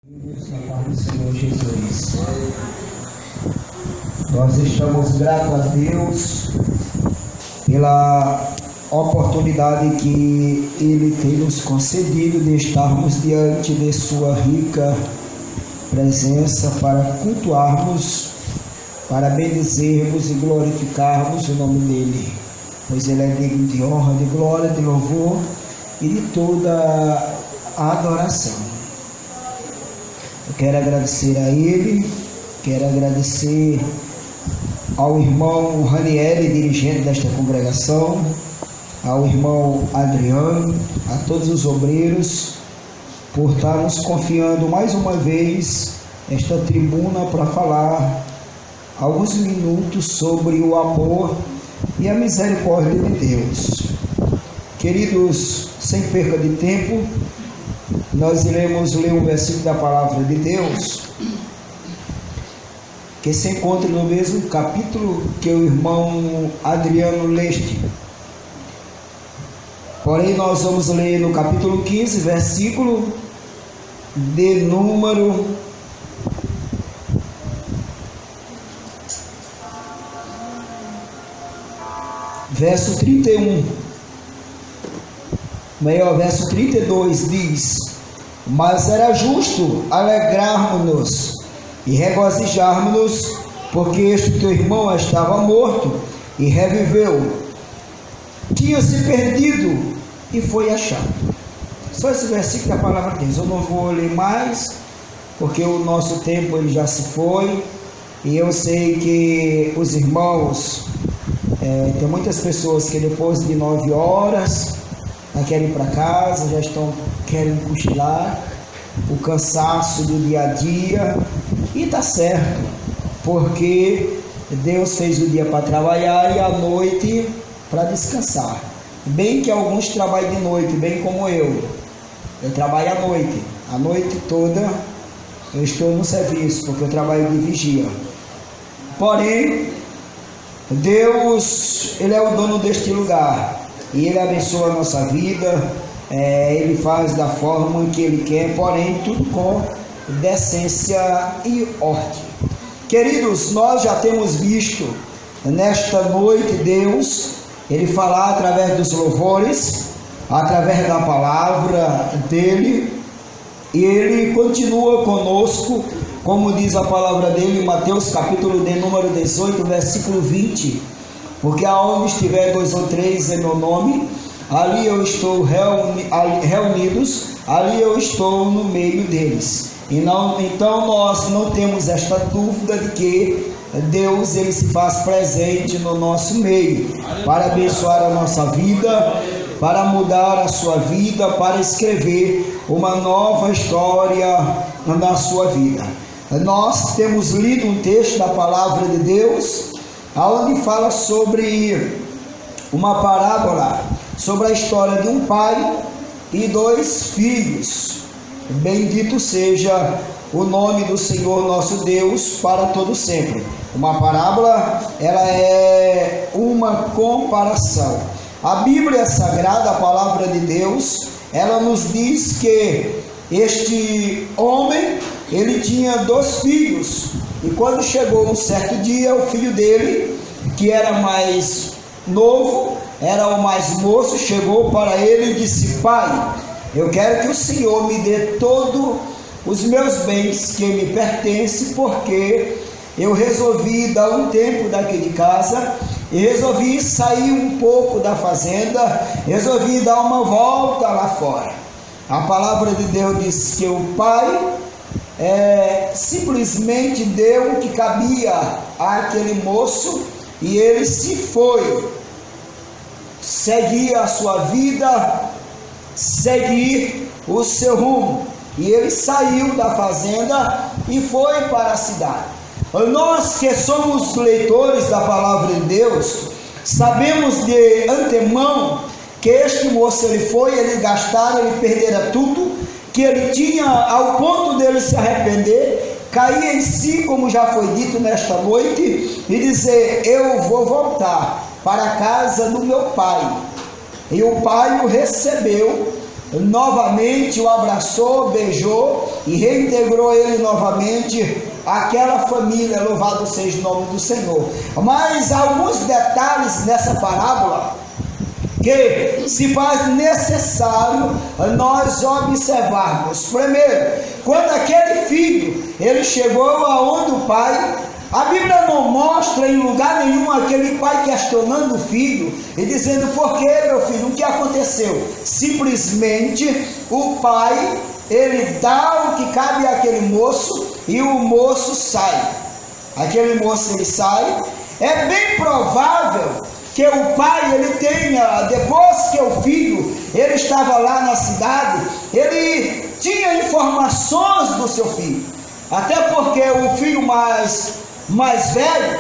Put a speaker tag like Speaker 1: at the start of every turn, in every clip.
Speaker 1: Na paz do Senhor Jesus. Nós estamos gratos a Deus pela oportunidade que Ele tem nos concedido de estarmos diante de Sua rica presença para cultuarmos, para bendizermos e glorificarmos o nome dEle, pois Ele é digno de honra, de glória, de louvor e de toda a adoração. Eu quero agradecer a Ele, quero agradecer ao irmão Ranieri, dirigente desta congregação, ao irmão Adriano, a todos os obreiros, por estar nos confiando mais uma vez esta tribuna para falar alguns minutos sobre o amor e a misericórdia de Deus. Queridos, sem perca de tempo, nós iremos ler um versículo da palavra de Deus que se encontra no mesmo capítulo que o irmão Adriano leste. Porém, nós vamos ler no capítulo 15, versículo de número 31. Verso 32 diz: mas era justo alegrarmos-nos e regozijarmos-nos, porque este teu irmão estava morto e reviveu, tinha se perdido e foi achado. Só esse versículo da palavra de Deus. Eu não vou ler mais, porque o nosso tempo ele já se foi, e eu sei que os irmãos, tem muitas pessoas que depois de 9 horas querem ir para casa, já querem cochilar, o cansaço do dia a dia, e está certo, porque Deus fez o dia para trabalhar e a noite para descansar. Bem que alguns trabalham de noite, bem como eu trabalho à noite toda eu estou no serviço, porque eu trabalho de vigia. Porém, Deus, Ele é o dono deste lugar, e Ele abençoa a nossa vida, Ele faz da forma que Ele quer, porém tudo com decência e ordem. Queridos, nós já temos visto nesta noite Deus, Ele falar através dos louvores, através da palavra dEle, e Ele continua conosco, como diz a palavra dEle em Mateus capítulo de número 18, versículo 20, porque aonde estiver 2 ou 3 em meu nome, ali eu estou reunidos, ali eu estou no meio deles. Então nós não temos esta dúvida de que Deus ele se faz presente no nosso meio, para abençoar a nossa vida, para mudar a sua vida, para escrever uma nova história na sua vida. Nós temos lido um texto da palavra de Deus, onde fala sobre uma parábola, sobre a história de um pai e 2 filhos. Bendito seja o nome do Senhor nosso Deus para todo sempre. Uma parábola, ela é uma comparação. A Bíblia Sagrada, a palavra de Deus, ela nos diz que este homem, ele tinha 2 filhos, e quando chegou um certo dia, o filho dele, que era mais novo, era o mais moço, chegou para ele e disse: pai, eu quero que o Senhor me dê todos os meus bens que me pertencem, porque eu resolvi dar um tempo daqui de casa, e resolvi sair um pouco da fazenda, resolvi dar uma volta lá fora. A palavra de Deus diz que o pai simplesmente deu o que cabia àquele moço, e ele se foi, seguir a sua vida, seguir o seu rumo, e ele saiu da fazenda e foi para a cidade. Nós que somos leitores da palavra de Deus, sabemos de antemão que este moço ele gastara, ele perdera tudo que ele tinha, ao ponto dele se arrepender, cair em si, como já foi dito nesta noite, e dizer: eu vou voltar para a casa do meu pai. E o pai o recebeu novamente o abraçou, beijou e reintegrou ele novamente àquela família. Louvado seja o nome do Senhor. Mas alguns detalhes nessa parábola que se faz necessário nós observarmos. Primeiro, quando aquele filho ele chegou aonde o pai, a Bíblia não mostra em lugar nenhum aquele pai questionando o filho e dizendo: por que, meu filho, o que aconteceu? Simplesmente o pai, ele dá o que cabe àquele moço e o moço sai. Aquele moço ele sai. É bem provável que o pai ele tenha, depois que o filho ele estava lá na cidade, ele tinha informações do seu filho, até porque o filho mais velho,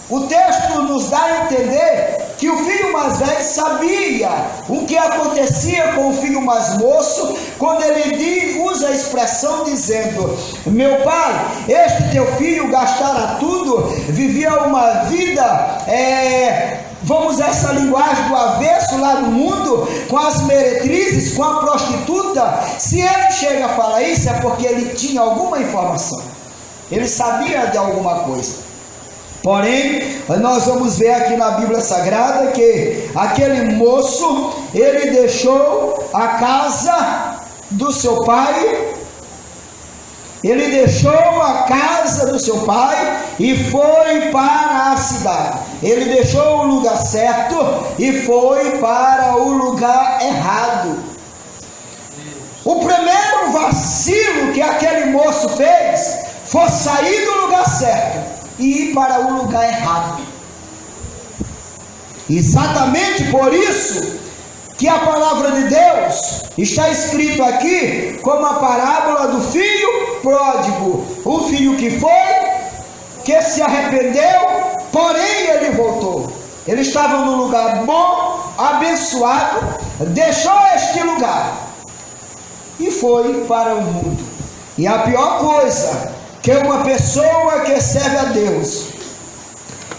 Speaker 1: o texto nos dá a entender que o filho mais velho sabia o que acontecia com o filho mais moço, quando ele usa a expressão dizendo: meu pai, este teu filho gastara tudo, vivia uma vida, vamos usar essa linguagem do avesso lá no mundo, com as meretrizes, com a prostituta. Se ele chega a falar isso, é porque ele tinha alguma informação, ele sabia de alguma coisa. Porém, nós vamos ver aqui na Bíblia Sagrada que aquele moço, ele deixou a casa do seu pai, ele deixou a casa do seu pai e foi para a cidade. Ele deixou o lugar certo e foi para o lugar errado. O primeiro vacilo que aquele moço fez foi sair do lugar certo e ir para o lugar errado. Exatamente por isso que a palavra de Deus está escrito aqui como a parábola do filho pródigo. O filho que foi, que se arrependeu, porém ele voltou. Ele estava num lugar bom, abençoado, deixou este lugar e foi para o mundo. E a pior coisa que uma pessoa que serve a Deus,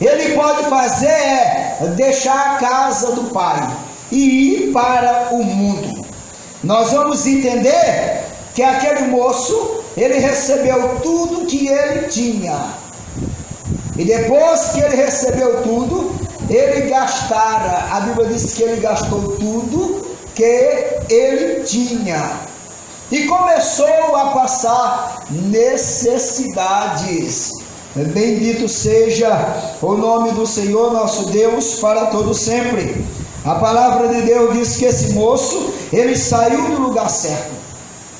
Speaker 1: ele pode fazer é deixar a casa do pai e ir para o mundo. Nós vamos entender que aquele moço, ele recebeu tudo que ele tinha, e depois que ele recebeu tudo, ele gastara. A Bíblia diz que ele gastou tudo que ele tinha e começou a passar necessidades. Bendito seja o nome do Senhor nosso Deus para todo sempre. A palavra de Deus diz que esse moço, ele saiu do lugar certo,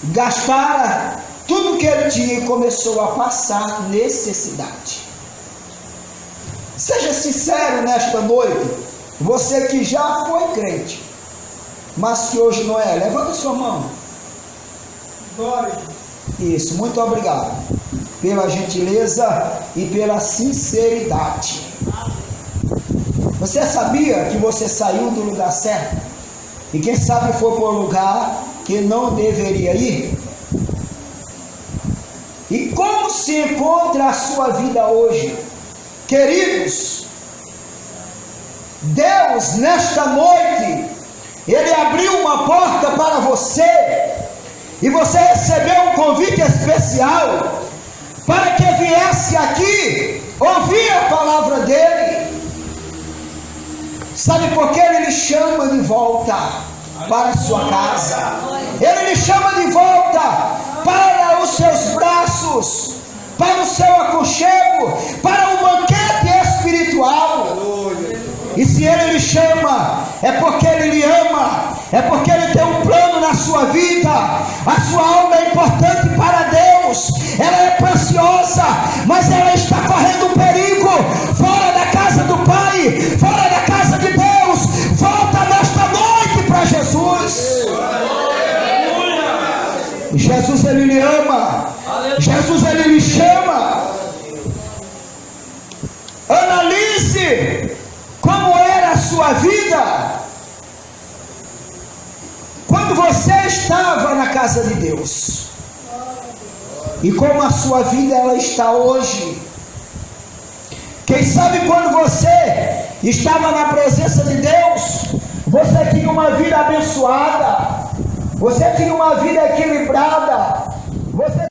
Speaker 1: gastara tudo que ele tinha e começou a passar necessidade. Seja sincero nesta noite, você que já foi crente, mas que hoje não é, levanta sua mão. Isso, muito obrigado pela gentileza e pela sinceridade. Você sabia que você saiu do lugar certo e quem sabe foi para um lugar que não deveria ir? E como se encontra a sua vida hoje? Queridos, Deus nesta noite, Ele abriu uma porta para você, e você recebeu um convite especial para que viesse aqui ouvir a palavra dele. Sabe por que ele lhe chama de volta para a sua casa? Ele lhe chama de volta para os seus braços, para o seu aconchego, para o banquete espiritual. E se ele lhe chama, é porque ele lhe ama, é porque ele tem um plano na sua vida. A sua alma é importante para Deus, ela é preciosa, mas ela está correndo perigo, fora da casa do Pai, fora da casa de Deus. Volta nesta noite para Jesus. Jesus, ele lhe ama, Jesus, ele lhe chama. Analise como era a sua vida quando você estava na casa de Deus, e como a sua vida ela está hoje. Quem sabe quando você estava na presença de Deus, você tinha uma vida abençoada, Você tinha uma vida equilibrada. Você